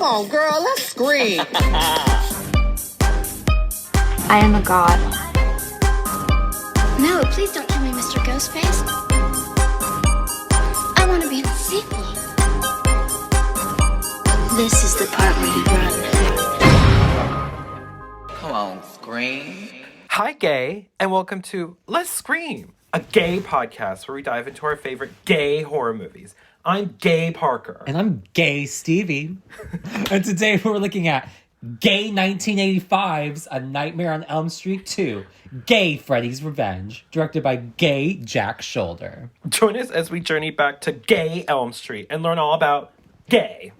on, girl, let's scream. I am a god. No, please don't kill me, Mr. Ghostface. I want to be in the sequel. This is the part where you run. Come on, scream. Hi, gay, and welcome to Let's Scream, a gay podcast where we dive into our favorite gay horror movies. I'm Gay Parker. And I'm Gay Stevie. And today we're looking at Gay 1985's A Nightmare on Elm Street 2, Gay Freddy's Revenge, directed by Gay Jack Shoulder. Join us as we journey back to Gay Elm Street and learn all about gay.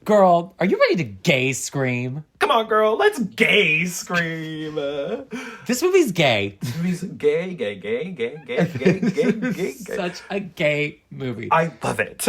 Girl, are you ready to gay scream? Come on, girl, let's gay scream. This movie's gay. This movie's gay, gay, gay, gay, gay, gay, gay, gay. Such a gay movie. I love it.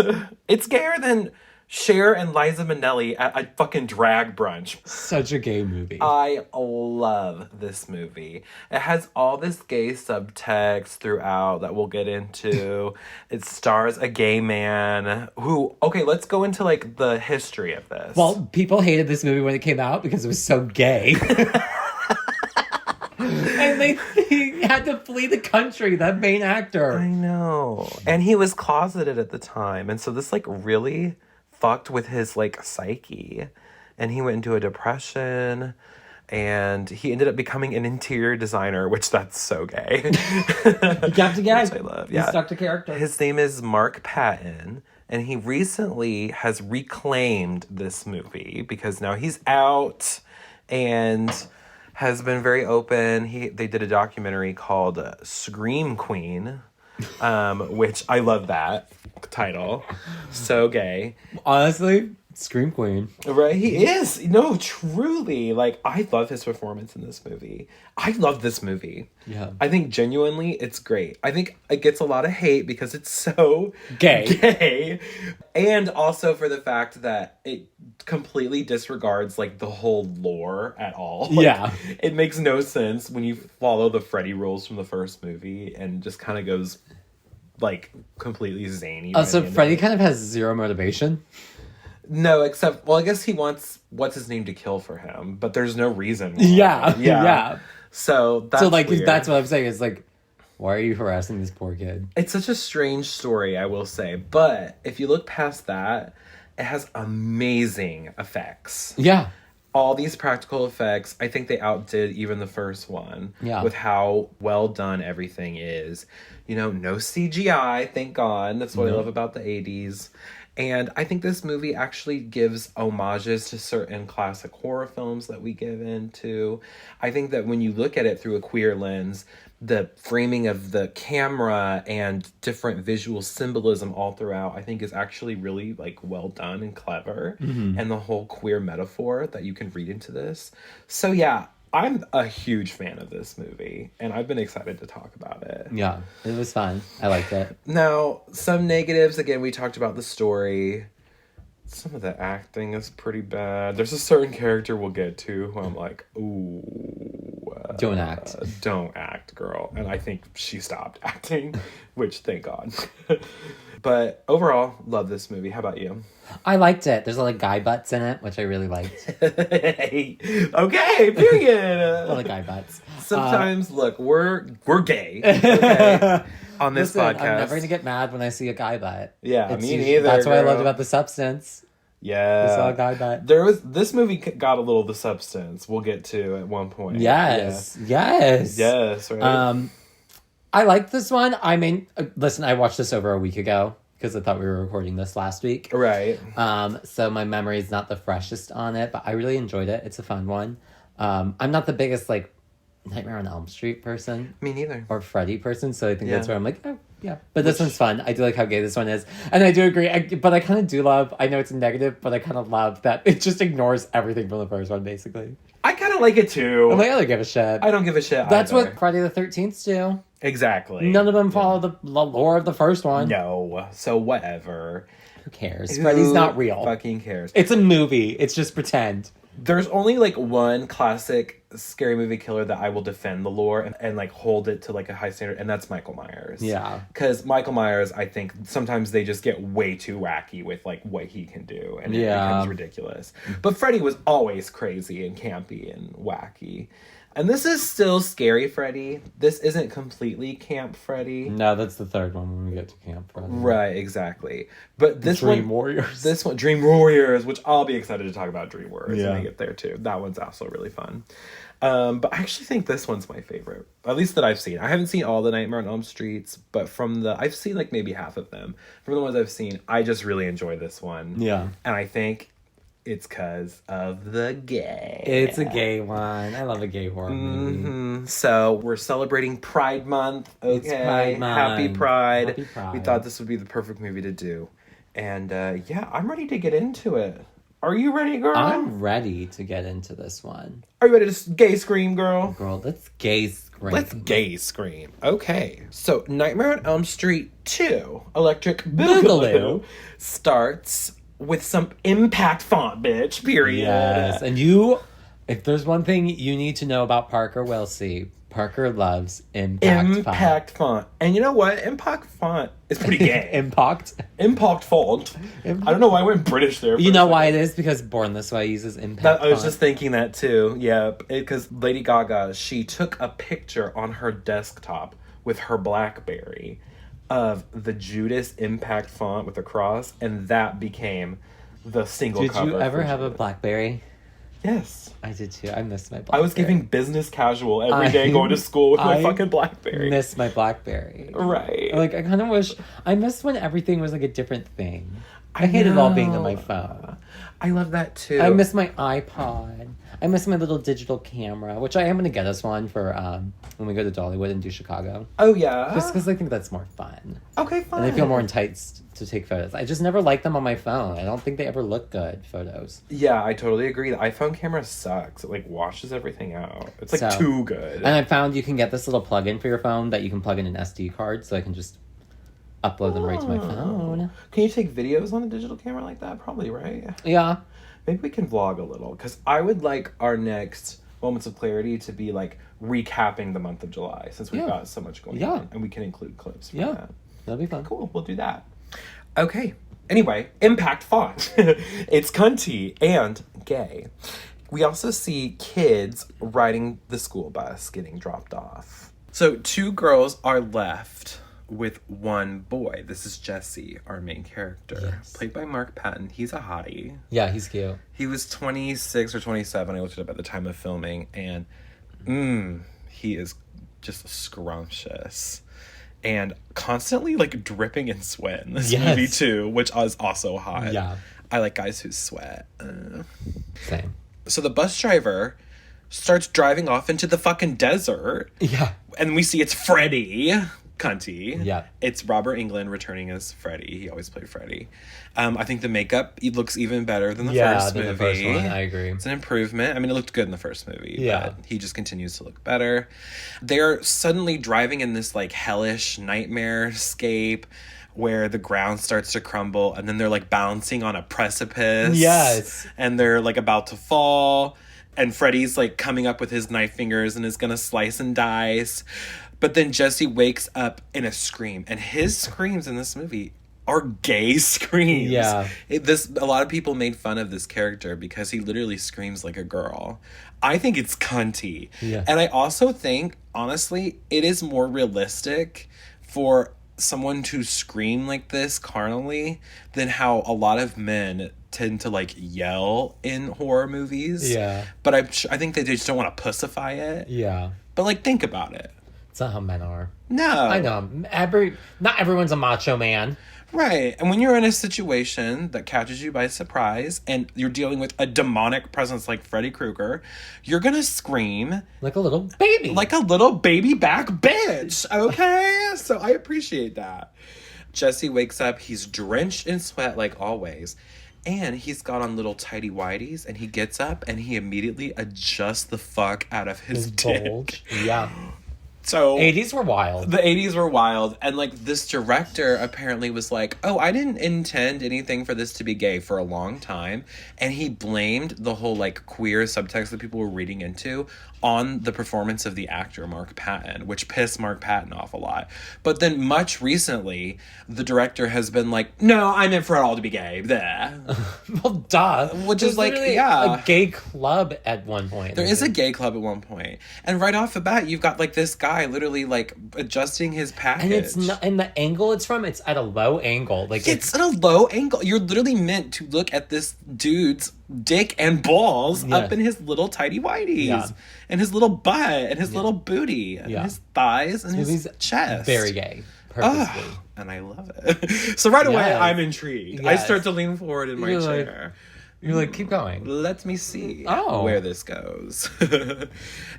It's gayer than Cher and Liza Minnelli at a fucking drag brunch. Such a gay movie. I love this movie. It has all this gay subtext throughout that we'll get into. It stars a gay man who, okay, let's go into like the history of this. Well, people hated this movie when it came out because it was so gay. And he had to flee the country, that main actor. I know. And he was closeted at the time. And so this like really fucked with his like psyche, and he went into a depression, and he ended up becoming an interior designer, which that's so gay. Captain Gay. Which I love. Yeah. He stuck to character. His name is Mark Patton, and he recently has reclaimed this movie because now he's out and has been very open. They did a documentary called Scream Queen, which I love that title. So gay. Honestly, Scream Queen. Right? He is. No, truly. Like, I love his performance in this movie. I love this movie. Yeah. I think genuinely it's great. I think it gets a lot of hate because it's so gay. And also for the fact that it completely disregards like the whole lore at all. Like, yeah. It makes no sense when you follow the Freddy rules from the first movie and just kind of goes like completely zany. So Freddy kind of has zero motivation. No, except, well, I guess he wants what's his name to kill for him, but there's no reason why. Yeah. So that's weird. That's what I'm saying. It's like, why are you harassing this poor kid? It's such a strange story, I will say. But if you look past that, it has amazing effects. Yeah. All these practical effects, I think they outdid even the first one. Yeah. With how well done everything is. You know, no CGI, thank God. That's what I love about the 80s. And I think this movie actually gives homages to certain classic horror films that we give into. I think that when you look at it through a queer lens, the framing of the camera and different visual symbolism all throughout, I think is actually really like well done and clever. Mm-hmm. And the whole queer metaphor that you can read into this. So yeah, I'm a huge fan of this movie, and I've been excited to talk about it. Yeah, it was fun. I liked it. Now, some negatives, again, we talked about the story. Some of the acting is pretty bad. There's a certain character we'll get to who I'm like, ooh. Don't act. Don't act, girl. And I think she stopped acting, which thank God. But overall, love this movie. How about you? I liked it. There's a lot of guy butts in it, which I really liked. Okay, period. A lot of guy butts. Sometimes, look, we're gay, okay, on this podcast. I'm never going to get mad when I see a guy butt. Yeah, me neither. That's what I loved girl. about The Substance. Yeah. We saw a guy butt. This movie got a little of The Substance. We'll get to at one point. Yes. Yeah. Yes, right. I like this one. I mean, listen, I watched this over a week ago because I thought we were recording this last week. Right. So my memory is not the freshest on it, but I really enjoyed it. It's a fun one. I'm not the biggest, like, Nightmare on Elm Street person. Me neither. Or Freddy person, so I think that's where I'm like, oh, yeah. But this one's fun. I do like how gay this one is. And I do agree, but I kind of do love, I know it's a negative, but I kind of love that it just ignores everything from the first one, basically. I kind of like it, too. I'm like, I don't give a shit. I don't give a shit That's either. what Friday the 13th do. Exactly. None of them follow the lore of the first one. No. So whatever. Who cares? Freddy's not real. Fucking cares. It's a movie. It's just pretend. There's only like one classic scary movie killer that I will defend the lore and like hold it to like a high standard, and that's Michael Myers. Yeah. Because Michael Myers, I think sometimes they just get way too wacky with like what he can do, and it becomes ridiculous. But Freddy was always crazy and campy and wacky. And this is still scary Freddy. This isn't completely Camp Freddy. No, that's the third one when we get to Camp Freddy. Right, exactly. But this Dream one... Warriors. This one, Dream Warriors, which I'll be excited to talk about Dream Warriors when Yeah. I get there too. That one's also really fun. But I actually think this one's my favorite. At least that I've seen. I haven't seen all the Nightmare on Elm Streets, but I've seen like maybe half of them. From the ones I've seen, I just really enjoy this one. Yeah. And I think it's because of the gay. It's a gay one. I love a gay horror movie. Mm-hmm. So we're celebrating Pride Month. Okay. It's Pride Month. Happy Pride. Happy Pride. We thought this would be the perfect movie to do. And yeah, I'm ready to get into it. Are you ready, girl? I'm ready to get into this one. Are you ready to gay scream, girl? Girl, let's gay scream. Let's gay scream. Okay. So Nightmare on Elm Street 2, Electric Boogaloo, starts with some impact font, bitch, period. Yes, and if there's one thing you need to know about Parker Wilsey, Parker loves impact font. And you know what? Impact font is pretty gay. Impact font. I don't know why I went British there. You know why it is? Because Born This Way uses impact I was font. just thinking that too. Yeah, because Lady Gaga, she took a picture on her desktop with her BlackBerry of the Judas impact font with a cross, and that became the single cover. Did you ever for have a Judas. BlackBerry? Yes. I did too. I miss my BlackBerry. I was giving business casual every day going to school with my fucking BlackBerry. Miss my BlackBerry. Right. Like, I kind of wish... I miss when everything was like a different thing. I hated all being on my phone. I love that too. I miss my iPod. I miss my little digital camera, which I am going to get us one for when we go to Dollywood and do Chicago. Oh, yeah? Just because I think that's more fun. Okay, fine. And I feel more enticed to take photos. I just never liked them on my phone. I don't think they ever look good, photos. Yeah, I totally agree. The iPhone camera sucks. It, like, washes everything out. It's, like, So- too good. And I found you can get this little plug-in for your phone that you can plug in an SD card, so I can just upload them right to my phone. Can you take videos on a digital camera like that? Probably, right? Yeah. Maybe we can vlog a little, because I would like our next Moments of Clarity to be, like, recapping the month of July, since we've got so much going on. And we can include clips from that. That'll be fun. Cool, we'll do that. Okay. Anyway, impact font. It's cunty and gay. We also see kids riding the school bus getting dropped off. So 2 girls are left with 1 boy. This is Jesse, our main character, played by Mark Patton. He's a hottie. Yeah, he's cute. He was 26 or 27. I looked it up at the time of filming, and he is just scrumptious. And constantly, like, dripping in sweat in this movie, too, which is also hot. Yeah. I like guys who sweat. Same. So the bus driver starts driving off into the fucking desert. Yeah. And we see it's Freddy. Cunty. Yeah. It's Robert Englund returning as Freddy. He always played Freddy. I think the makeup, it looks even better than the first movie. the first one. I agree. It's an improvement. I mean, it looked good in the first movie. Yeah. But he just continues to look better. They're suddenly driving in this, like, hellish nightmare scape where the ground starts to crumble, and then they're, like, bouncing on a precipice. Yes. And they're, like, about to fall. And Freddy's, like, coming up with his knife fingers and is gonna slice and dice. But then Jesse wakes up in a scream. And his screams in this movie are gay screams. Yeah. A lot of people made fun of this character because he literally screams like a girl. I think it's cunty. Yeah. And I also think, honestly, it is more realistic for someone to scream like this carnally than how a lot of men tend to, like, yell in horror movies. Yeah. But I think they just don't want to pussify it. Yeah. But, like, think about it. It's not how men are. No. I know. Not everyone's a macho man. Right. And when you're in a situation that catches you by surprise and you're dealing with a demonic presence like Freddy Krueger, you're going to scream Like a little baby. like a little baby back bitch. Okay? So I appreciate that. Jesse wakes up. He's drenched in sweat like always. And he's got on little tighty whities, and he gets up and he immediately adjusts the fuck out of his dick. bulge. Yeah. So 80s were wild. the 80s were wild, and like this director apparently was like, oh, I didn't intend anything for this to be gay for a long time, and he blamed the whole like queer subtext that people were reading into on the performance of the actor Mark Patton, which pissed Mark Patton off a lot. But then much recently the director has been like, no, I meant for it all to be gay. Bleh. Well, duh. Which There's is like, literally yeah, a gay club at one point. there is a gay club at one point, and right off the bat you've got like this guy literally like adjusting his package, and it's not, and the angle it's from, it's at a low angle. Like it's at a low angle. You're literally meant to look at this dude's dick and balls up in his little tidy whities, and his little butt, and his little booty, and his thighs, and his chest. Very gay, purposely. Oh, and I love it. So right away, I'm intrigued. I start to lean forward in my chair. You're like, keep going. Let me see Oh. where this goes.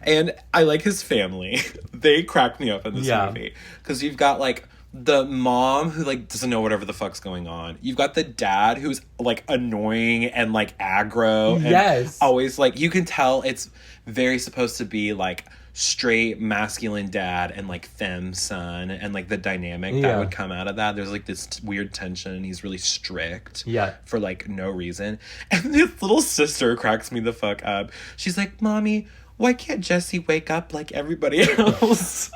And I like his family. They crack me up in this movie. Because you've got, like, the mom who, like, doesn't know whatever the fuck's going on. You've got the dad who's, like, annoying and, like, aggro. And Yes. always, like, you can tell it's very supposed to be, like, straight masculine dad and like femme son, and like the dynamic that would come out of that. There's like this weird tension. He's really strict for like no reason. And this little sister cracks me the fuck up. She's like, Mommy, why can't Jesse wake up like everybody else?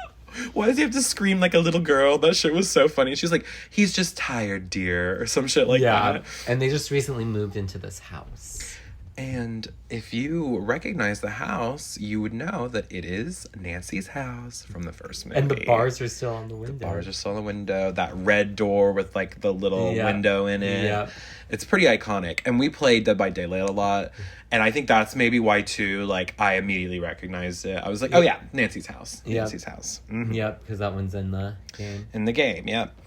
Why does he have to scream like a little girl? That shit was so funny. She's like, he's just tired, dear, or some shit like that. And they just recently moved into this house. And if you recognize the house, you would know that it is Nancy's house from the first movie. And the bars are still on the window. The bars are still on the window. That red door with like the little window in it. Yeah. It's pretty iconic. And we played Dead by Daylight a lot. And I think that's maybe why too, like I immediately recognized it. I was like, oh yeah, Nancy's house. Nancy's house. Mm-hmm. Yep, because that one's in the game. In the game, yep.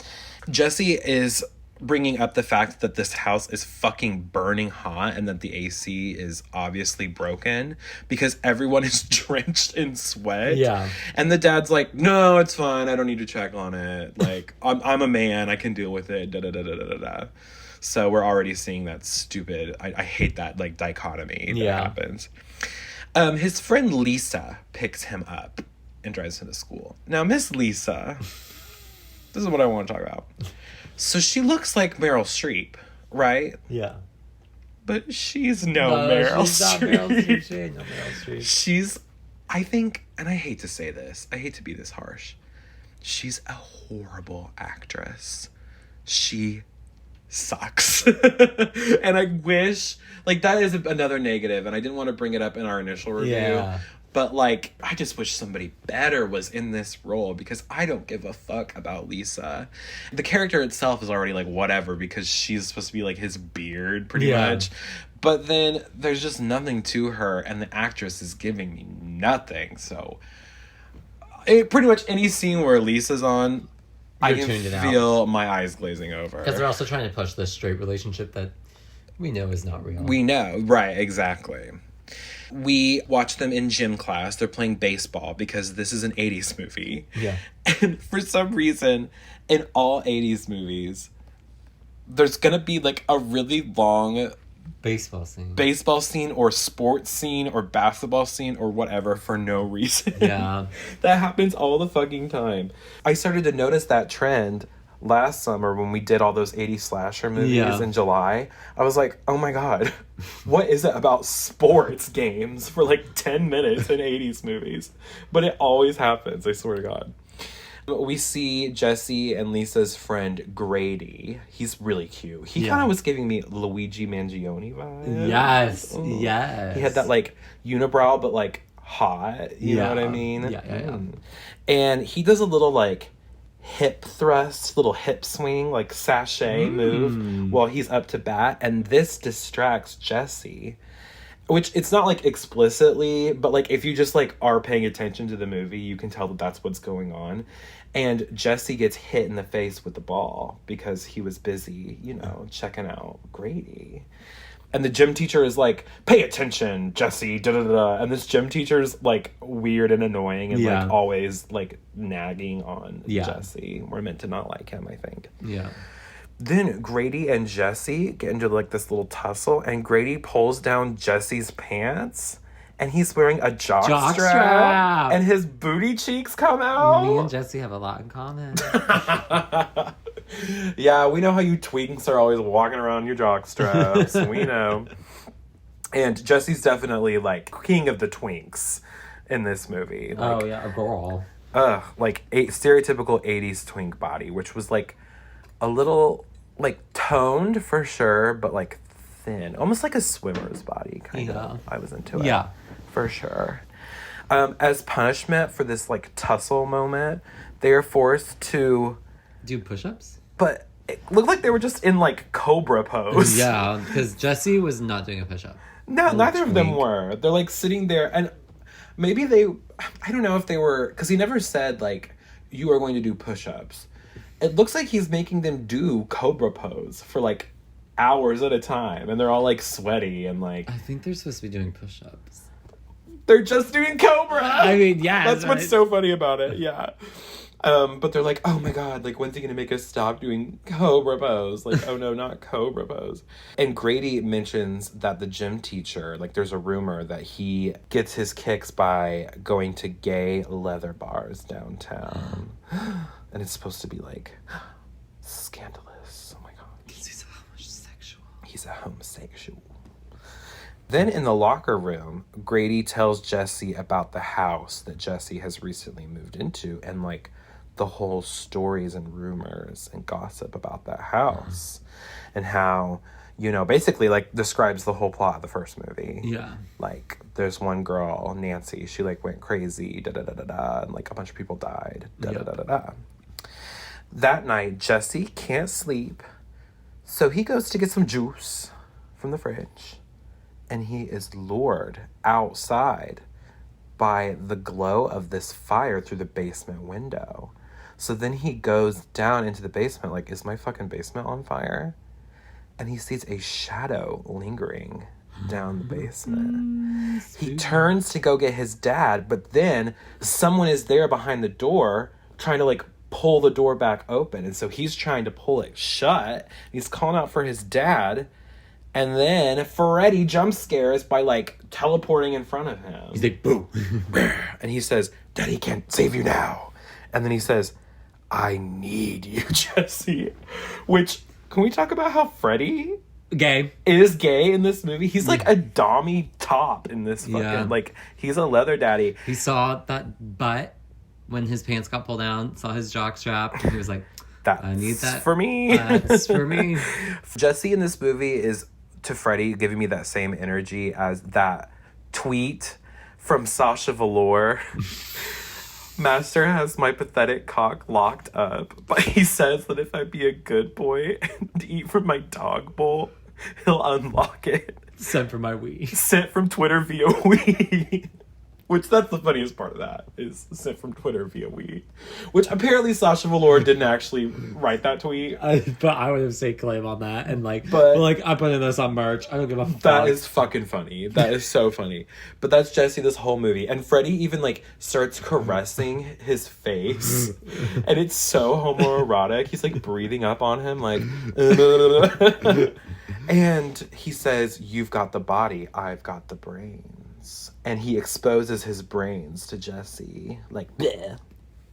Jesse is bringing up the fact that this house is fucking burning hot and that the AC is obviously broken because everyone is drenched in sweat. Yeah. And the dad's like, no, it's fine. I don't need to check on it. Like, I'm a man. I can deal with it. Da da da da da da. So we're already seeing that stupid, I hate that, like, dichotomy that happens. His friend Lisa picks him up and drives him to school. Now, Miss Lisa, this is what I want to talk about. So she looks like Meryl Streep, right? Yeah. But she's no Meryl Streep. She ain't no Meryl Streep. She's, I think, and I hate to say this, I hate to be this harsh, she's a horrible actress. She sucks. And I wish, like, that is another negative, and I didn't want to bring it up in our initial review. Yeah. But, like, I just wish somebody better was in this role because I don't give a fuck about Lisa. The character itself is already, like, whatever because she's supposed to be, like, his beard pretty much. But then there's just nothing to her, and the actress is giving me nothing. So, pretty much any scene where Lisa's on, I can feel my eyes glazing over. Because they're also trying to push this straight relationship that we know is not real. We know, right, exactly. We watch them in gym class. They're playing baseball because this is an 80s movie. Yeah. And for some reason, in all 80s movies, there's going to be like a really long baseball scene or sports scene or basketball scene or whatever for no reason. Yeah. That happens all the fucking time. I started to notice that trend last summer when we did all those 80s slasher movies in July. I was like, oh my God, what is it about sports games for like 10 minutes in 80s movies? But it always happens, I swear to God. We see Jesse and Lisa's friend Grady. He's really cute. He kind of was giving me Luigi Mangione vibes. Yes, yes. He had that like unibrow, but like hot. You know what I mean? Yeah. And he does a little like hip thrust, little hip swing, like sachet move while he's up to bat, and this distracts Jesse, which it's not like explicitly, but like if you just like are paying attention to the movie, you can tell that that's what's going on. And Jesse gets hit in the face with the ball because he was busy, you know, checking out Grady. And the gym teacher is like, pay attention, Jesse, da-da-da. And this gym teacher's like weird and annoying and like always like nagging on Jesse. We're meant to not like him, I think. Yeah. Then Grady and Jesse get into like this little tussle, and Grady pulls down Jesse's pants And he's wearing a jockstrap. And his booty cheeks come out. Me and Jesse have a lot in common. Yeah, we know how you twinks are always walking around your jockstraps. We know. And Jesse's definitely, like, king of the twinks in this movie. Like, oh, yeah, a girl. Like, a stereotypical 80s twink body, which was, like, a little, like, toned for sure, but, like, thin. Almost like a swimmer's body, kind of. I was into it. Yeah. For sure. As punishment for this, like, tussle moment, they are forced to... do push-ups? But it looked like they were just in, like, cobra pose. Yeah, because Jesse was not doing a push-up. No, neither of them were. They're, like, sitting there, and maybe they... I don't know if they were... Because he never said, like, you are going to do push-ups. It looks like he's making them do cobra pose for, like, hours at a time. And they're all, like, sweaty and, like... I think they're supposed to be doing push-ups. They're just doing cobra! I mean, yeah. That's what's so funny about it, yeah. But they're like, oh my god, like, when's he gonna make us stop doing cobra pose? Like, oh no, not cobra pose. And Grady mentions that the gym teacher, like, there's a rumor that he gets his kicks by going to gay leather bars downtown. And it's supposed to be, like, scandalous. Oh my god. Because he's a homosexual. He's a homosexual. Then in the locker room, Grady tells Jesse about the house that Jesse has recently moved into and, like, the whole stories and rumors and gossip about that house and how, you know, basically, like, describes the whole plot of the first movie. Yeah. Like, there's one girl, Nancy, she, like, went crazy, da-da-da-da-da, and, like, a bunch of people died, da-da-da-da-da. That night, Jesse can't sleep, so he goes to get some juice from the fridge. And he is lured outside by the glow of this fire through the basement window. So then he goes down into the basement, like, is my fucking basement on fire? And he sees a shadow lingering down the basement. He turns to go get his dad, but then someone is there behind the door trying to, like, pull the door back open. And so he's trying to pull it shut. He's calling out for his dad. And then Freddy jump scares by, like, teleporting in front of him. He's like, boo. And he says, Daddy can't save you now. And then he says, I need you, Jesse. Which, can we talk about how Freddy Gay. is gay in this movie? He's like a dommy top in this fucking... Yeah. Like, he's a leather daddy. He saw that butt when his pants got pulled down, saw his jockstrap, and he was like, I need that. For me. That's for me. Jesse in this movie is... to Freddy, giving me that same energy as that tweet from Sasha Velour. Master has my pathetic cock locked up, but he says that if I be a good boy and eat from my dog bowl, he'll unlock it. Sent from my Wii. Sent from Twitter via Wii. Which, that's the funniest part of that, is sent from Twitter via Wii. Which, apparently Sasha Velour didn't actually write that tweet. But I would have said claim on that. And, like, but I'm putting this on merch. I don't give a fuck. That is fucking funny. That is so funny. But that's Jesse this whole movie. And Freddy even, like, starts caressing his face. And it's so homoerotic. He's, like, breathing up on him, like... And he says, you've got the body, I've got the brains. And he exposes his brains to Jesse. Like, bleh.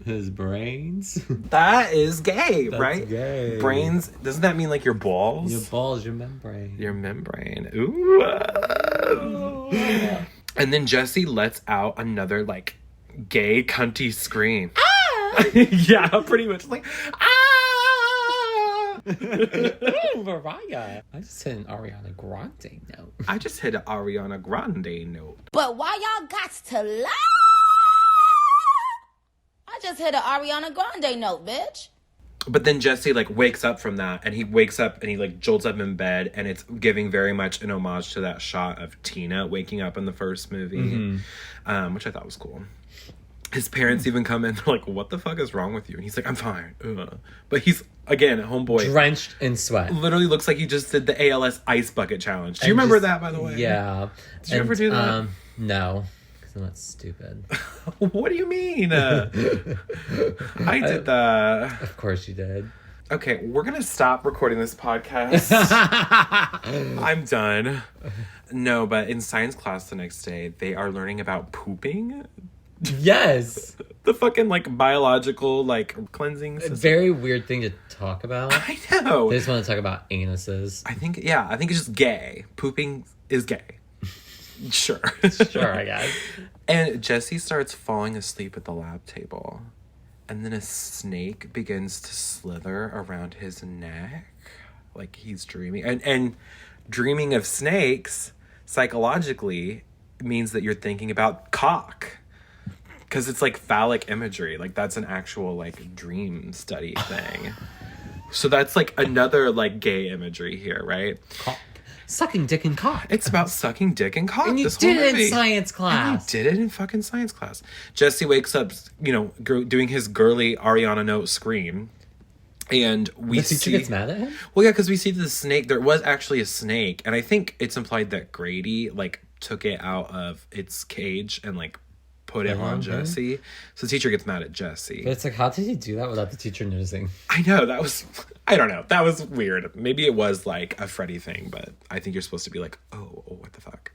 His brains? That is gay, That's right? Gay. Brains, doesn't that mean, like, your balls? Your balls, your membrane. Your membrane. Ooh. And then Jesse lets out another, like, gay cunty scream. Ah! Yeah, pretty much. Like, ah! Ooh, Mariah. I just hit an Ariana Grande note. I just hit an Ariana Grande note. But why y'all got to lie? I just hit an Ariana Grande note, bitch. But then Jesse, like, wakes up from that, and he wakes up and he, like, jolts up in bed, and it's giving very much an homage to that shot of Tina waking up in the first movie, which I thought was cool. His parents even come in, they're like, what the fuck is wrong with you? And he's like, I'm fine. But he's, again, a homeboy. Drenched in sweat. Literally looks like he just did the ALS ice bucket challenge. Do you remember that, by the way? Yeah. Did you ever do that? No. Because that's stupid. What do you mean? I did that. Of course you did. Okay, we're gonna stop recording this podcast. I'm done. No, but in science class the next day, they are learning about pooping. Yes. The fucking, like, biological, like, cleansing system. Very weird thing to talk about. I know. They just want to talk about anuses. I think it's just gay. Pooping is gay. Sure. Sure, I guess. And Jesse starts falling asleep at the lab table. And then a snake begins to slither around his neck. Like he's dreaming. And dreaming of snakes, psychologically, means that you're thinking about cock. Because it's like phallic imagery. Like that's an actual like dream study thing. So that's like another like gay imagery here, right? Cock. Sucking dick and cock. It's about sucking dick and cock. And you this did whole it movie. in science class. And I did it in fucking science class. Jesse wakes up, doing his girly Ariana note scream. And we the teacher gets mad at him? Well, yeah, because we see the snake. There was actually a snake. And I think it's implied that Grady, like, took it out of its cage and, like, put it on Jesse. So the teacher gets mad at Jesse. But it's like, how did he do that without the teacher noticing? I know, I don't know. That was weird. Maybe it was like a Freddy thing, but I think you're supposed to be like, oh, what the fuck?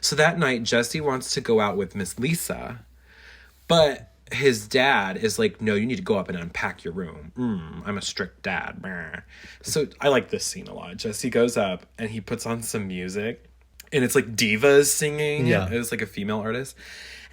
So that night, Jesse wants to go out with Miss Lisa, but his dad is like, no, you need to go up and unpack your room. I'm a strict dad. So I like this scene a lot. Jesse goes up and he puts on some music, and it's like divas singing. Yeah. It was like a female artist.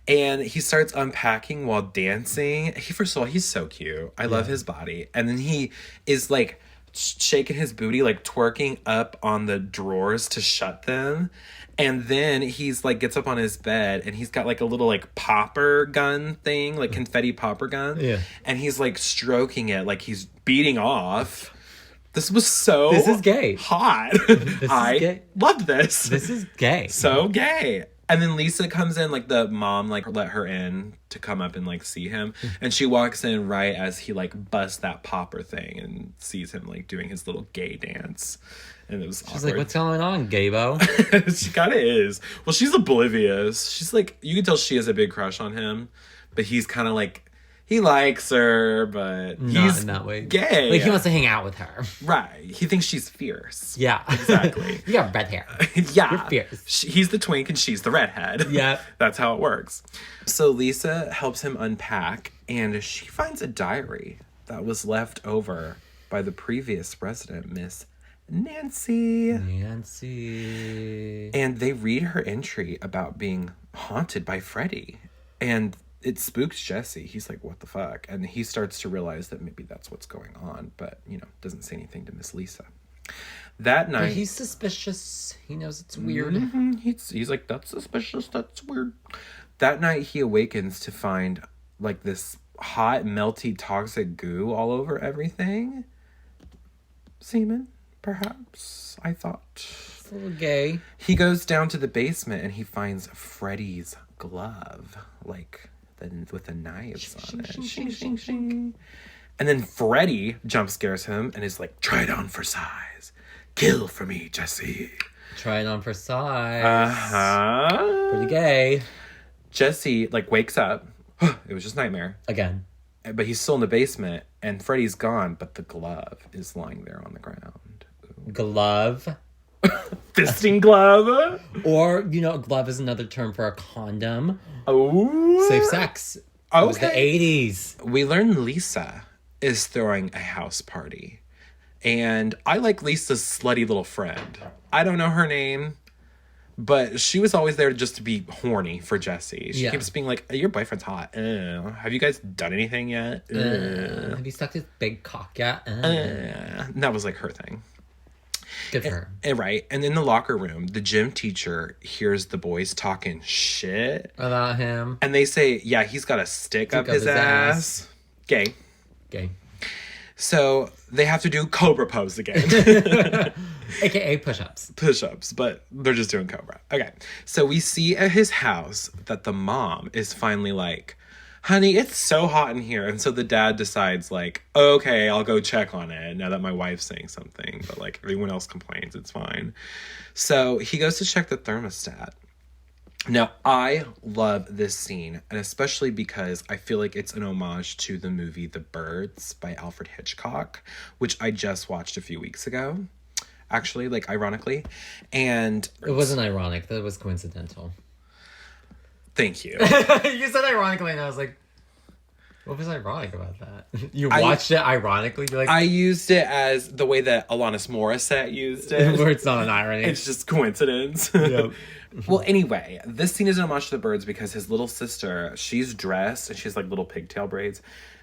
And he starts unpacking while dancing. First of all, he's so cute. I love his body. And then he is like shaking his booty, like twerking up on the drawers to shut them. And then he's like gets up on his bed and he's got like a little like popper gun thing, like confetti popper gun. Yeah. And he's like stroking it like he's beating off. This was This is gay. Hot. I gay. loved this. This is gay. So gay. And then Lisa comes in, like the mom, like let her in to come up and like see him. And she walks in right as he like busts that popper thing and sees him like doing his little gay dance. And it was She's like, what's going on, Gabo? She kind of is. Well, she's oblivious. She's like, you can tell she has a big crush on him. But he's kind of like, he likes her, but Not he's in that way. gay. Like, he wants to hang out with her. Right. He thinks she's fierce. Yeah. Exactly. You got red hair. Yeah. You're fierce. He's the twink and she's the redhead. Yeah. That's how it works. So Lisa helps him unpack and she finds a diary that was left over by the previous resident, Miss Nancy. And they read her entry about being haunted by Freddy. And it spooks Jesse. He's like, what the fuck? And he starts to realize that maybe that's what's going on, but, doesn't say anything to Miss Lisa. That night... But he's suspicious. He knows it's weird. Mm-hmm. He's like, that's suspicious. That's weird. That night, he awakens to find, like, this hot, melty, toxic goo all over everything. Semen, perhaps, I thought. It's a little gay. He goes down to the basement and he finds Freddy's glove, like... with the knives on it. Shing, shing, shing. And then Freddy jump scares him and is like, try it on for size. Kill for me, Jesse. Try it on for size. Uh-huh. Pretty gay. Jesse, like, wakes up. It was just nightmare. Again. But he's still in the basement and Freddy's gone, but the glove is lying there on the ground. Ooh. Glove. Fisting glove. Or, a glove is another term for a condom. Oh. Safe sex. Okay. It was the 80s. We learn Lisa is throwing a house party. And I like Lisa's slutty little friend. I don't know her name, but she was always there just to be horny for Jesse. She keeps being like, your boyfriend's hot. Have you guys done anything yet? Have you sucked his big cock yet? And that was like her thing. Good for her. Right. And in the locker room, the gym teacher hears the boys talking shit About him. And they say, yeah, he's got a stick up his ass. Gay. So they have to do Cobra pose again. AKA push-ups. Push-ups, but they're just doing Cobra. Okay. So we see at his house that the mom is finally like, honey, it's so hot in here. And so the dad decides like, okay, I'll go check on it now that my wife's saying something. But like everyone else complains, it's fine. So he goes to check the thermostat. Now, I love this scene, and especially because I feel like it's an homage to the movie The Birds by Alfred Hitchcock, which I just watched a few weeks ago, actually, like, ironically. And It wasn't ironic. That was coincidental. thank you. You said ironically, and I was like, what was ironic about that? You watched it ironically? You're like, I used it as the way that Alanis Morissette used it. where it's not an irony. It's just coincidence. Yep. Well, anyway, this scene is an homage to The Birds because his little sister, she's dressed and she has like little pigtail braids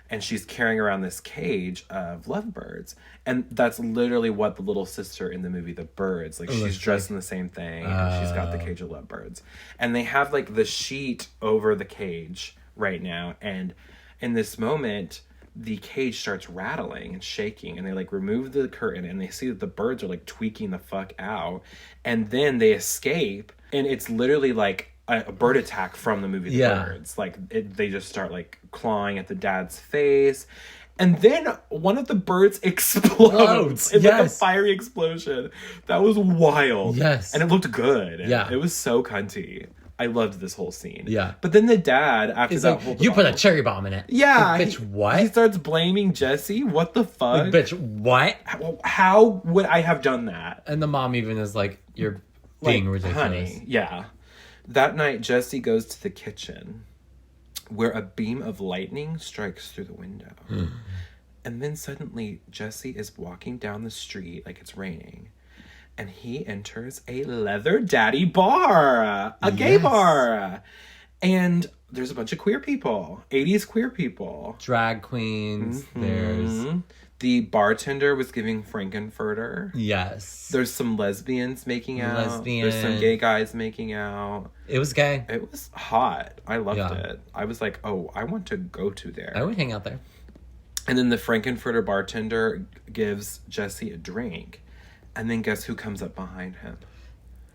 and she's carrying around this cage of lovebirds. And that's literally what the little sister in the movie The Birds, like she's dressed in the same thing and she's got the cage of lovebirds. And they have like the sheet over the cage right now, and in this moment the cage starts rattling and shaking, and they like remove the curtain and they see that the birds are like tweaking the fuck out, and then they escape, and it's literally like a bird attack from the movie The Birds. Like they just start like clawing at the dad's face, and then one of the birds explodes in like a fiery explosion. That was wild. Yes. And it looked good. Yeah. It was so cunty. I loved this whole scene. Yeah. But then the dad, after He's that like, whole you put a debacle- cherry bomb in it. Yeah. Like, bitch, what? He starts blaming Jesse. What the fuck? Like, bitch, what? How would I have done that? And the mom even is like, you're being ridiculous. Honey, yeah. That night, Jesse goes to the kitchen where a beam of lightning strikes through the window. And then suddenly, Jesse is walking down the street like it's raining. And he enters a leather daddy bar, a gay bar. And there's a bunch of queer people, 80s queer people. Drag queens, there's... The bartender was giving Frankenfurter. Yes. There's some lesbians making out. There's some gay guys making out. It was gay. It was hot. I loved it. I was like, oh, I want to go to there. I would hang out there. And then the Frankenfurter bartender gives Jesse a drink. And then guess who comes up behind him?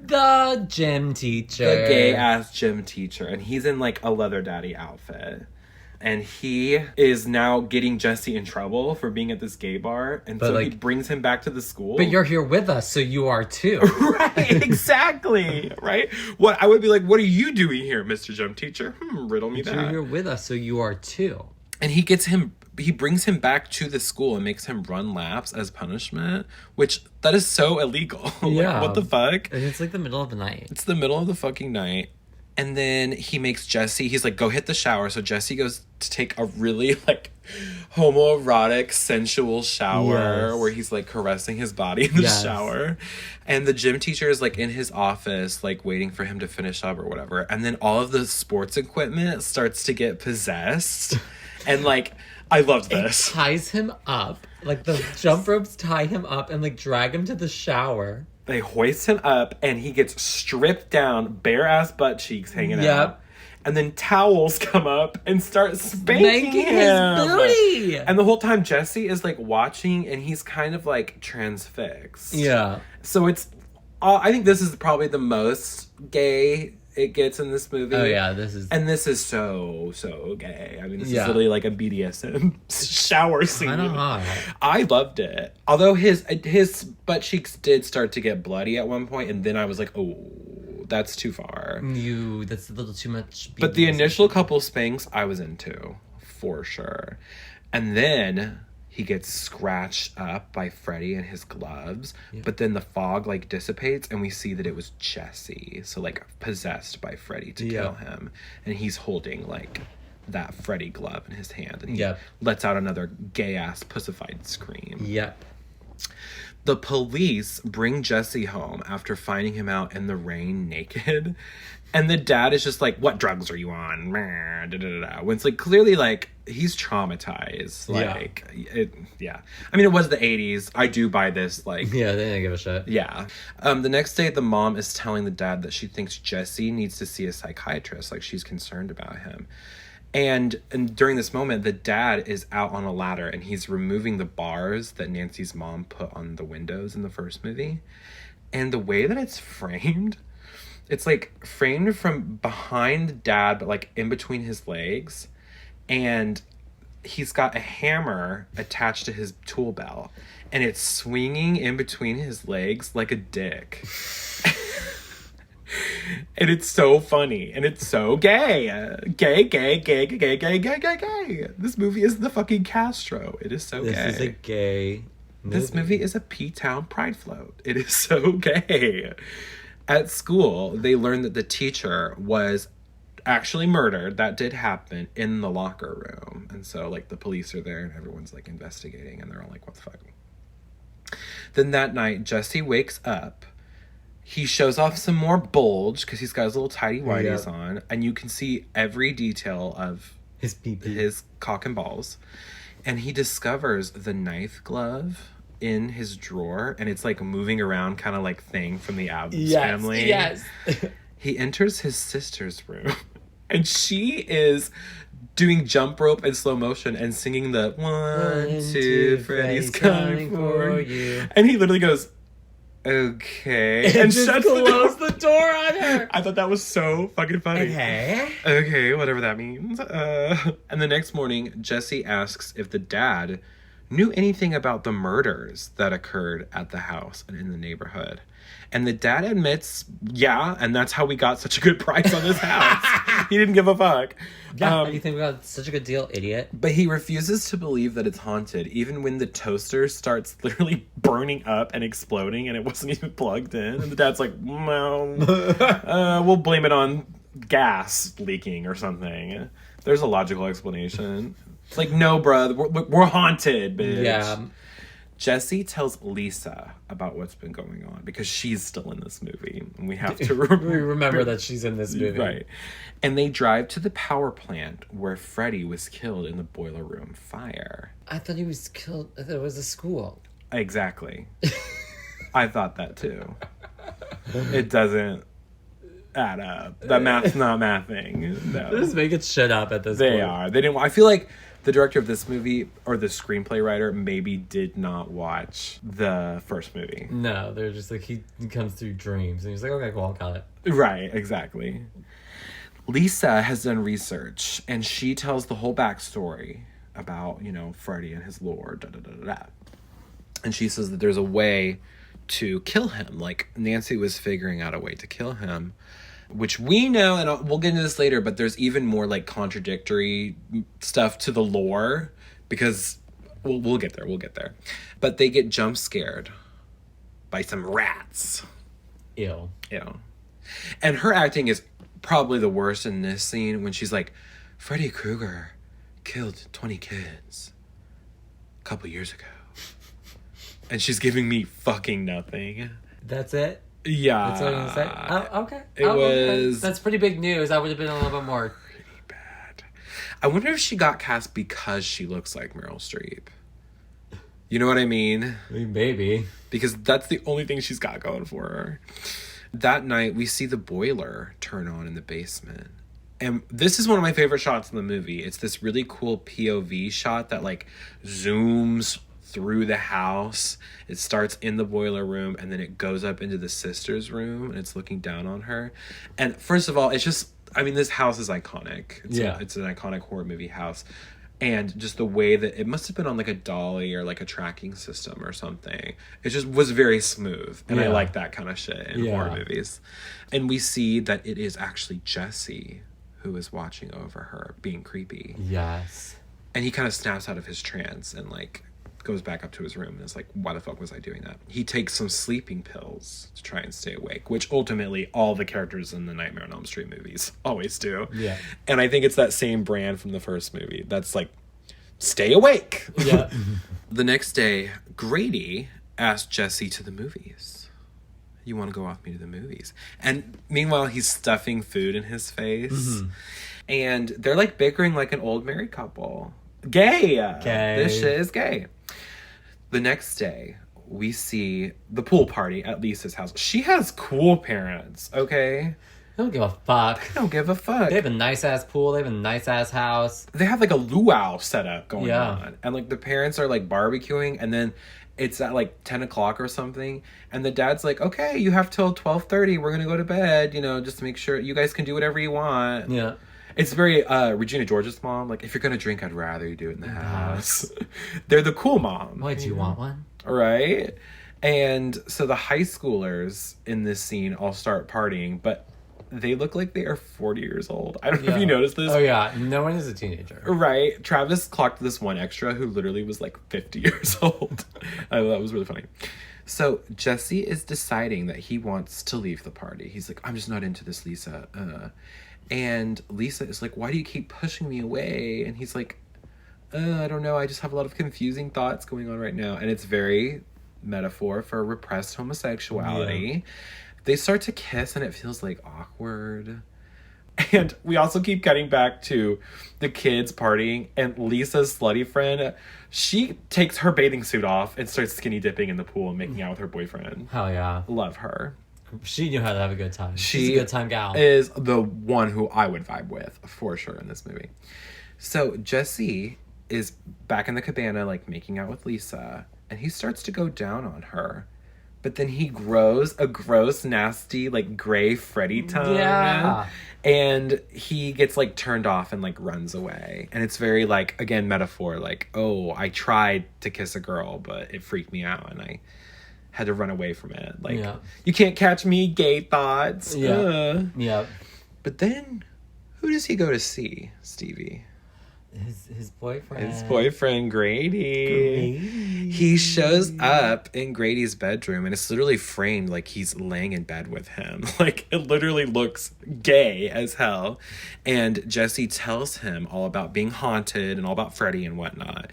The gym teacher. The gay-ass gym teacher. And he's in, like, a leather daddy outfit. And he is now getting Jesse in trouble for being at this gay bar. And so he brings him back to the school. But you're here with us, so you are too. Right, exactly. Right? What I would be like, what are you doing here, Mr. Gym Teacher? Riddle me that. You're here with us, so you are too. And he brings him back to the school and makes him run laps as punishment, which that is so illegal. Yeah. Like, what the fuck? And it's like the middle of the night. It's the middle of the fucking night. And then he makes Jesse, he's like, go hit the shower. So Jesse goes to take a really, like, homoerotic, sensual shower where he's, like, caressing his body in the shower. And the gym teacher is, like, in his office, like, waiting for him to finish up or whatever. And then all of the sports equipment starts to get possessed. And, like, I loved this. It ties him up. Like, the jump ropes tie him up and, like, drag him to the shower. They hoist him up, and he gets stripped down, bare-ass butt cheeks hanging out. And then towels come up and start spanking him. His booty. And the whole time, Jesse is, like, watching, and he's kind of, like, transfixed. Yeah. So it's... I think this is probably the most gay it gets in this movie. Oh, yeah, this is... And this is so gay. I mean, this is literally like a BDSM shower scene. Kinda hot. I loved it. Although his butt cheeks did start to get bloody at one point, and then I was like, oh, that's too far. That's a little too much BDSM. But the initial couple spanks, I was into, for sure. And then... he gets scratched up by Freddy and his gloves, but then the fog, like, dissipates, and we see that it was Jesse, so, like, possessed by Freddy to kill him. And he's holding, like, that Freddy glove in his hand, and he lets out another gay-ass pussified scream. Yep. The police bring Jesse home after finding him out in the rain naked, and the dad is just like, what drugs are you on? When it's, like, clearly, like, he's traumatized. Like, I mean, it was the 80s. I do buy this, like... Yeah, they didn't give a shit. Yeah. The next day, the mom is telling the dad that she thinks Jesse needs to see a psychiatrist. Like, she's concerned about him. And during this moment, the dad is out on a ladder, and he's removing the bars that Nancy's mom put on the windows in the first movie. And the way that it's framed... it's, like, framed from behind Dad, but, like, in between his legs. And he's got a hammer attached to his tool belt. And it's swinging in between his legs like a dick. And it's so funny. And it's so gay. Gay, gay, gay, gay, gay, gay, gay, gay. This movie is the fucking Castro. It is so gay. This is a gay movie. This movie is a P-Town pride float. It is so gay. At school, they learned that the teacher was actually murdered. That did happen in the locker room. And so, like, the police are there and everyone's, like, investigating. And they're all like, what the fuck? Then that night, Jesse wakes up. He shows off some more bulge because he's got his little tidy whities on. And you can see every detail of his pee-pee. His cock and balls. And he discovers the knife glove in his drawer, and it's like moving around, kind of like Thing from the Addams Family. Yes. He enters his sister's room, and she is doing jump rope in slow motion and singing the 1, 2, Freddy's coming for you. And he literally goes, okay, and just shuts close the door on her. I thought that was so fucking funny. Okay, whatever that means. And the next morning, Jesse asks if the dad knew anything about the murders that occurred at the house and in the neighborhood. And the dad admits, yeah, and that's how we got such a good price on this house. He didn't give a fuck. Yeah, you think we got such a good deal, idiot? But he refuses to believe that it's haunted, even when the toaster starts literally burning up and exploding and it wasn't even plugged in. And the dad's like, well, we'll blame it on gas leaking or something. There's a logical explanation. It's like, no, bruh, we're haunted, bitch. Yeah. Jesse tells Lisa about what's been going on because she's still in this movie. And we have to remember that she's in this movie. Right. And they drive to the power plant where Freddy was killed in the boiler room fire. I thought he was killed. I thought it was a school. Exactly. I thought that too. It doesn't add up. That math's not mathing. No. They're just making shit up at this point. They are. They didn't. I feel like the director of this movie, or the screenplay writer, maybe did not watch the first movie. No, they're just like, he comes through dreams. And he's like, okay, cool, I'll cut it. Right, exactly. Lisa has done research, and she tells the whole backstory about, Freddy and his lore, da-da-da-da-da. And she says that there's a way to kill him. Like, Nancy was figuring out a way to kill him, which we know, and we'll get into this later, but there's even more, like, contradictory stuff to the lore, because we'll get there. But they get jump scared by some rats. Ew. And her acting is probably the worst in this scene when she's like, Freddy Krueger killed 20 kids a couple years ago. And she's giving me fucking nothing. That's it? Yeah. That's what you say? Oh, okay. It was... That's pretty big news. I would have been a little bit more... Pretty bad. I wonder if she got cast because she looks like Meryl Streep. You know what I mean? Maybe. Because that's the only thing she's got going for her. That night, we see the boiler turn on in the basement. And this is one of my favorite shots in the movie. It's this really cool POV shot that, like, zooms through the house. It starts in the boiler room, and then it goes up into the sister's room, and it's looking down on her. And first of all, it's just... I mean, this house is iconic. It's an iconic horror movie house. And just the way that it must have been on like a dolly or like a tracking system or something. It just was very smooth. And I like that kind of shit in horror movies. And we see that it is actually Jesse who is watching over her, being creepy. Yes. And he kind of snaps out of his trance and like goes back up to his room and is like, why the fuck was I doing that? He takes some sleeping pills to try and stay awake, which ultimately all the characters in the Nightmare on Elm Street movies always do. Yeah. And I think it's that same brand from the first movie. That's like, stay awake. Yeah. The next day, Grady asked Jesse to the movies. You want to go off me to the movies? And meanwhile, he's stuffing food in his face. Mm-hmm. And they're like bickering like an old married couple. Gay. This shit is gay. The next day, we see the pool party at Lisa's house. She has cool parents, okay? They don't give a fuck. They don't give a fuck. They have a nice-ass pool. They have a nice-ass house. They have, like, a luau setup going on. And, like, the parents are, like, barbecuing, and then it's at, like, 10 o'clock or something. And the dad's like, okay, you have till 12:30. We're going to go to bed, just to make sure you guys can do whatever you want. Yeah. It's very Regina George's mom. Like, if you're going to drink, I'd rather you do it in the house. They're the cool mom. Why, do you want one? Right? And so the high schoolers in this scene all start partying, but they look like they are 40 years old. I don't know if you noticed this. Oh, yeah. No one is a teenager. Right. Travis clocked this one extra who literally was like 50 years old. I thought that was really funny. So Jesse is deciding that he wants to leave the party. He's like, I'm just not into this, Lisa. And Lisa is like, why do you keep pushing me away? And he's like, I don't know. I just have a lot of confusing thoughts going on right now. And it's very metaphor for repressed homosexuality. Yeah. They start to kiss and it feels like awkward. And we also keep cutting back to the kids partying, and Lisa's slutty friend, she takes her bathing suit off and starts skinny dipping in the pool and making out with her boyfriend. Hell yeah. Love her. She knew how to have a good time. She's a good time gal. Is the one who I would vibe with, for sure, in this movie. So Jesse is back in the cabana, like, making out with Lisa, and he starts to go down on her. But then he grows a gross, nasty, like, gray Freddy tongue. Yeah. And he gets, like, turned off and, like, runs away. And it's very, like, again, metaphor. Like, oh, I tried to kiss a girl, but it freaked me out. And I had to run away from it. Like, you can't catch me, gay thoughts. Yeah. Yeah. But then, who does he go to see, Stevie? His boyfriend. His boyfriend, Grady. He shows up in Grady's bedroom, and it's literally framed like he's laying in bed with him. Like, it literally looks gay as hell. And Jesse tells him all about being haunted and all about Freddy and whatnot.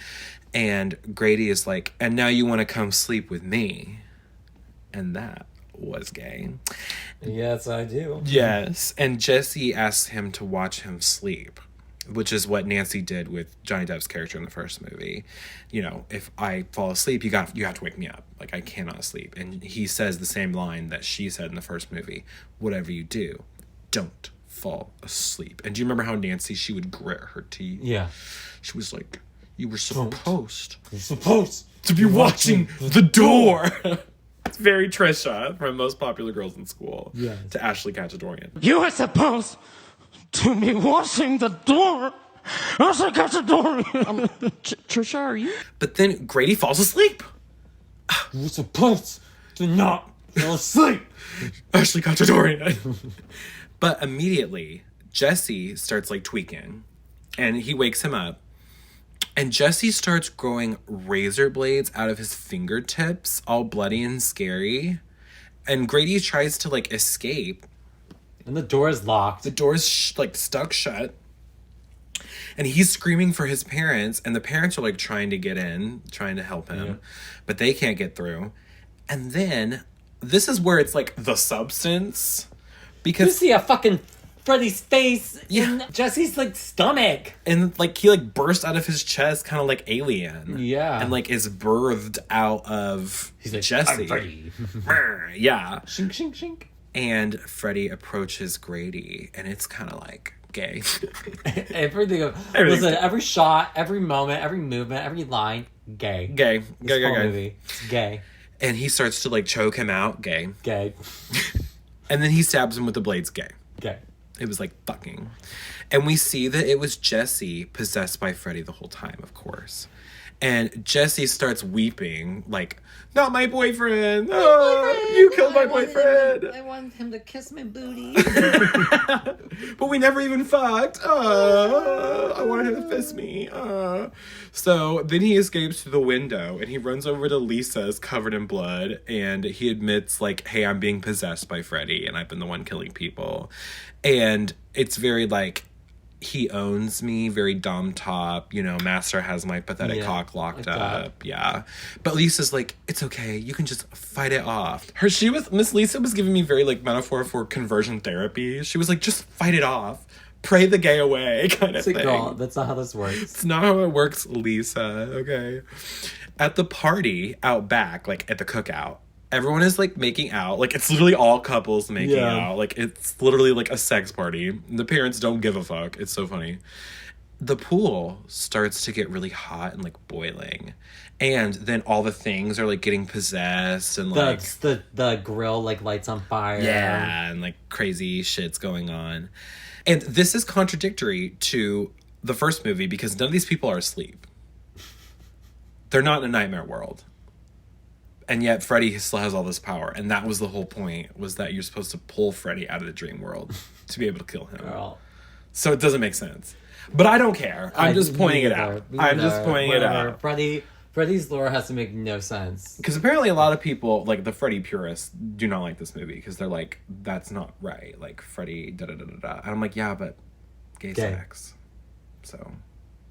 And Grady is like, and now you want to come sleep with me. And that was gay. Yes, I do. Yes. And Jesse asks him to watch him sleep, which is what Nancy did with Johnny Depp's character in the first movie. You know, if I fall asleep, you have to wake me up. Like, I cannot sleep. And he says the same line that she said in the first movie. Whatever you do, don't fall asleep. And do you remember how Nancy, she would grit her teeth? Yeah. She was like, you were supposed to be watching the door. It's very Trisha from Most Popular Girls in School. Yes. To Ashley Cacciadorian. You were supposed to be washing the door. Ashley Cacciadorian. Trisha, are you? But then Grady falls asleep. You were supposed to not fall asleep. Ashley Cacciadorian. But immediately, Jesse starts, like, tweaking. And he wakes him up. And Jesse starts growing razor blades out of his fingertips, all bloody and scary. And Grady tries to, like, escape. And the door is locked. The door's, stuck shut. And he's screaming for his parents. And the parents are, like, trying to get in, trying to help him. Yeah. But they can't get through. And then, this is where it's, like, the substance. Because you see a fucking Freddy's face in Jesse's, like, stomach. And, like, he, like, burst out of his chest kind of like Alien. Yeah. And, like, is birthed out of Jesse. I'm Freddy. Yeah. Shink, shink, shink. And Freddy approaches Grady, and it's kind of, like, gay. Everything. Listen, every shot, every moment, every movement, every line, gay. Gay. Gay. Movie. It's gay. And he starts to, like, choke him out. Gay. Gay. And then he stabs him with the blades. Gay. Gay. It was like fucking. And we see that it was Jesse possessed by Freddy the whole time, of course. And Jesse starts weeping, like, not my boyfriend. Oh, you killed my boyfriend. I wanted him to kiss my booty. But we never even fucked. I wanted him to fist me. So then he escapes through the window and he runs over to Lisa's covered in blood. And he admits, like, hey, I'm being possessed by Freddy and I've been the one killing people. And it's very, like, he owns me, very dom top, you know, master has my pathetic cock locked up. Yeah. But Lisa's like, it's okay, you can just fight it off. Miss Lisa was giving me very, like, metaphor for conversion therapy. She was like, just fight it off. Pray the gay away kind of thing. Girl, that's not how this works. It's not how it works, Lisa. Okay. At the party out back, like at the cookout, everyone is, like, making out. Like, it's literally all couples making out. Like, it's literally, like, a sex party. The parents don't give a fuck. It's so funny. The pool starts to get really hot and, like, boiling. And then all the things are, like, getting possessed and, like... The grill, like, lights on fire. Yeah, and, like, crazy shit's going on. And this is contradictory to the first movie because none of these people are asleep. They're not in a nightmare world. And yet Freddy still has all this power. And that was the whole point, was that you're supposed to pull Freddy out of the dream world to be able to kill him. Girl. So it doesn't make sense. But I don't care. I'm just pointing it out. I'm just pointing it out. Freddy's lore has to make no sense. Because apparently a lot of people, like the Freddy purists, do not like this movie. Because they're like, that's not right. Like, Freddy, da-da-da-da-da. And I'm like, yeah, but gay sex. So.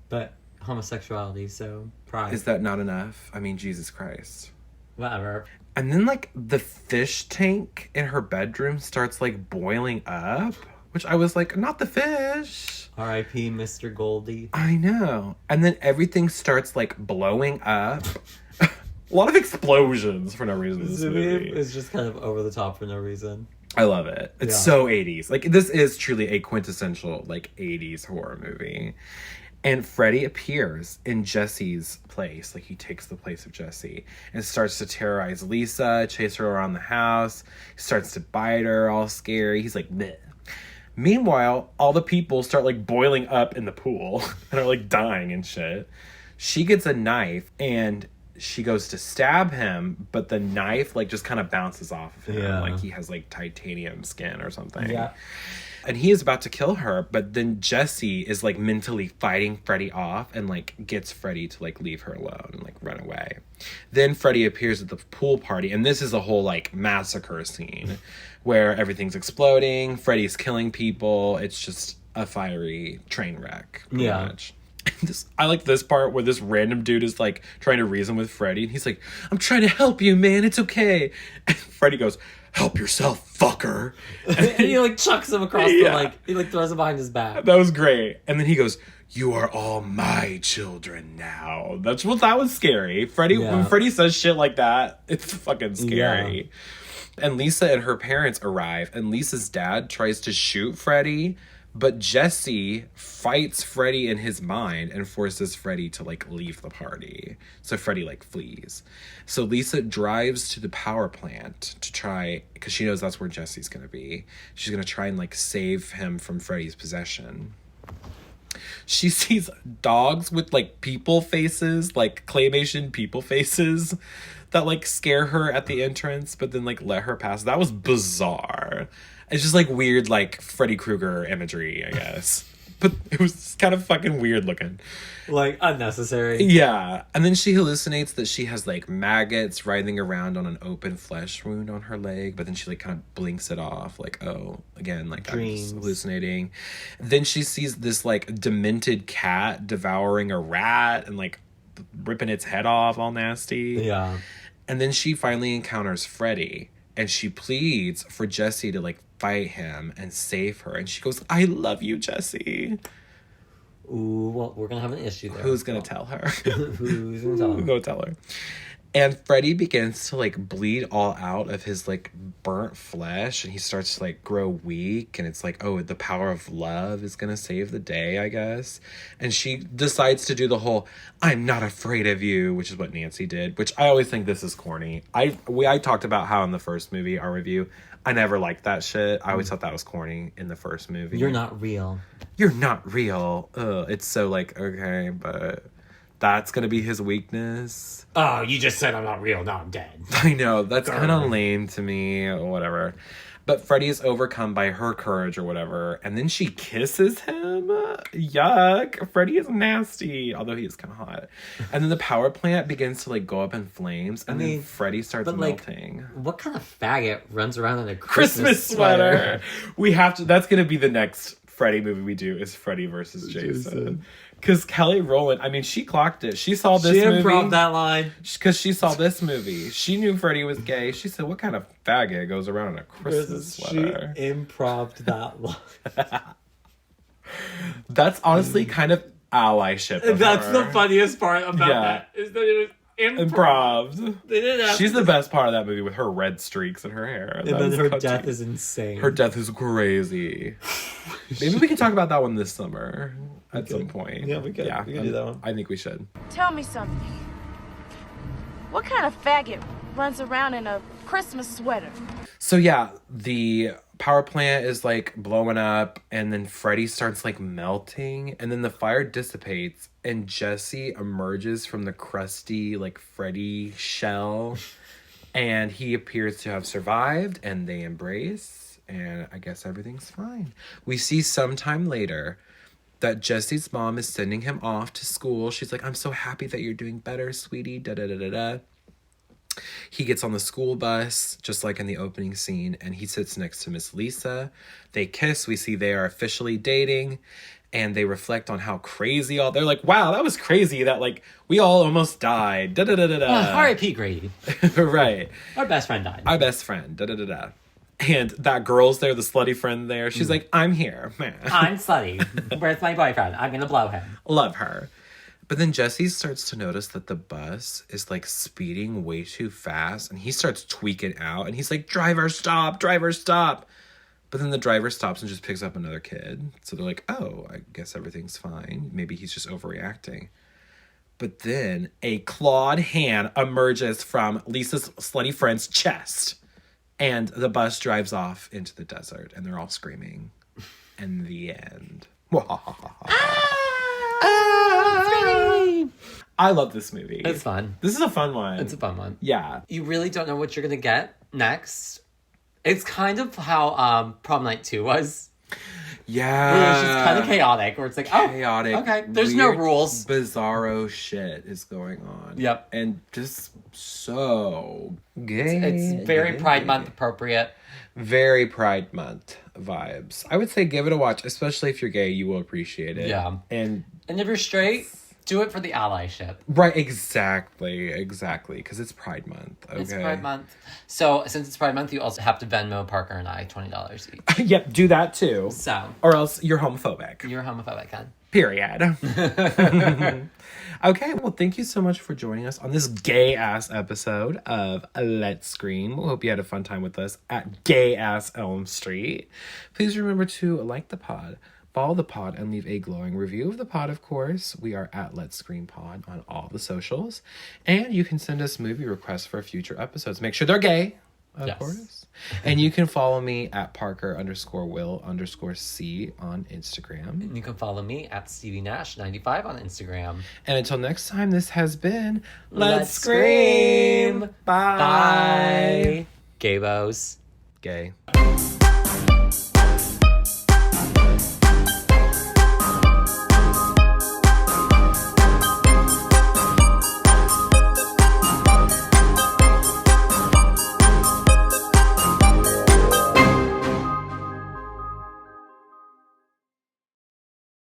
But homosexuality, so pride. Is that not enough? I mean, Jesus Christ. Whatever. And then, like, the fish tank in her bedroom starts, like, boiling up. Which I was like, not the fish. R.I.P. Mr. Goldie. I know. And then everything starts, like, blowing up. A lot of explosions for no reason in this movie. It's just kind of over the top for no reason. I love it. It's so 80s. Like, this is truly a quintessential, like, 80s horror movie. And Freddy appears in Jesse's place. Like, he takes the place of Jesse and starts to terrorize Lisa, chase her around the house. He starts to bite her, all scary. He's like, bleh. Meanwhile, all the people start, like, boiling up in the pool and are, like, dying and shit. She gets a knife and she goes to stab him, but the knife, like, just kind of bounces off of him. Yeah. Like, he has, like, titanium skin or something. Yeah. And he is about to kill her, but then Jesse is, like, mentally fighting Freddy off and, like, gets Freddy to, like, leave her alone and, like, run away. Then Freddy appears at the pool party, and this is a whole, like, massacre scene where everything's exploding, Freddy's killing people. It's just a fiery train wreck, pretty much. I like this part where this random dude is, like, trying to reason with Freddy, and he's like, I'm trying to help you, man, it's okay. And Freddy goes, help yourself, fucker. And he, like, chucks him across the, like, he, like, throws him behind his back. That was great. And then he goes, you are all my children now. That was scary. When Freddy says shit like that, it's fucking scary. Yeah. And Lisa and her parents arrive, and Lisa's dad tries to shoot Freddy, but Jesse fights Freddy in his mind and forces Freddy to, like, leave the party. So Freddy, like, flees. So Lisa drives to the power plant to try, because she knows that's where Jesse's going to be. She's going to try and, like, save him from Freddy's possession. She sees dogs with, like, people faces, like, claymation people faces that, like, scare her at the entrance, but then, like, let her pass. That was bizarre. It's just, like, weird, like, Freddy Krueger imagery, I guess. But it was kind of fucking weird looking. Like, unnecessary. Yeah. And then she hallucinates that she has, like, maggots writhing around on an open flesh wound on her leg. But then she, like, kind of blinks it off. Like, oh, again, like, dreams. I'm just hallucinating. Then she sees this, like, demented cat devouring a rat and, like, ripping its head off all nasty. Yeah. And then she finally encounters Freddy. And she pleads for Jesse to, like, fight him and save her. And she goes, I love you, Jesse. Ooh, well, we're going to have an issue there. Who's going to tell her? Who's going to tell her? Who's going to tell her? And Freddy begins to, like, bleed all out of his, like, burnt flesh. And he starts to, like, grow weak. And it's like, oh, the power of love is going to save the day, I guess. And she decides to do the whole, I'm not afraid of you, which is what Nancy did. Which I always think this is corny. I talked about how in the first movie, our review, I never liked that shit. I always thought that was corny in the first movie. You're not real. You're not real. Ugh, it's so, like, okay, but that's going to be his weakness. Oh, you just said I'm not real. Now I'm dead. I know. That's kind of lame to me or whatever. But Freddy is overcome by her courage or whatever. And then she kisses him. Yuck. Freddy is nasty. Although he is kind of hot. And then the power plant begins to, like, go up in flames. And then Freddy starts melting. Like, what kind of faggot runs around in a Christmas sweater? We have to. That's going to be the next Freddy movie we do, is Freddy versus Jason. Because Kelly Rowland, I mean, she clocked it. She saw this movie. She improv'd that line. Because she saw this movie. She knew Freddy was gay. She said, what kind of faggot goes around in a Christmas sweater? She improv'd that line. That's honestly kind of allyship. That's the funniest part about that. Is that it was improv. She's the best part of that movie with her red streaks in her hair. And then her death is insane. Her death is crazy. Maybe we can talk about that one this summer at some point. Yeah, we could. Yeah, we can do that one. I think we should. Tell me something. What kind of faggot runs around in a Christmas sweater? So yeah, the power plant is, like, blowing up, and then Freddy starts, like, melting, and then the fire dissipates, and Jesse emerges from the crusty, like, Freddy shell, And he appears to have survived, and they embrace, and I guess everything's fine. We see sometime later that Jesse's mom is sending him off to school. She's like, I'm so happy that you're doing better, sweetie, da-da-da-da-da. He gets on the school bus, just like in the opening scene, and he sits next to Miss Lisa. They kiss. We see they are officially dating, and they reflect on how crazy they're like, wow, that was crazy that, like, we all almost died. Da-da-da-da-da. R.I.P. Grady. Right. Our best friend died. Our best friend. Da-da-da-da. And that girl's there, the slutty friend there. She's like, I'm here. I'm slutty. Where's my boyfriend? I'm gonna blow him. Love her. But then Jesse starts to notice that the bus is like speeding way too fast, and he starts tweaking out, and he's like, driver, stop, driver, stop. But then the driver stops and just picks up another kid. So they're like, oh, I guess everything's fine. Maybe he's just overreacting. But then a clawed hand emerges from Lisa's slutty friend's chest. And the bus drives off into the desert, and they're all screaming. And the end. I love this movie. It's fun. This is a fun one. It's a fun one. Yeah. You really don't know what you're gonna get next. It's kind of how Prom Night 2 was. Yeah. Where it's just kind of chaotic, where it's like, oh, chaotic. Okay, there's no weird, rules. Bizarro shit is going on. Yep. And just so gay. It's very Pride Month appropriate. Very Pride Month vibes. I would say give it a watch, especially if you're gay, you will appreciate it. Yeah. And if you're straight, do it for the allyship. Right, exactly, because it's Pride Month. Okay. It's Pride Month. So, since it's Pride Month, you also have to Venmo Parker and I $20 each. Yep, do that too. So. Or else you're homophobic. You're homophobic, Ken. Period. Okay, well, thank you so much for joining us on this gay-ass episode of Let's Scream. We hope you had a fun time with us at Gay-Ass Elm Street. Please remember to like the pod, follow the pod, and leave a glowing review of the pod, of course. We are at Let's Scream Pod on all the socials. And you can send us movie requests for future episodes. Make sure they're gay, of course. And you can follow me at Parker_Will_C on Instagram. And you can follow me at Stevie Nash 95 on Instagram. And until next time, this has been Let's Scream. Bye. Bye. Gaybos. Gay.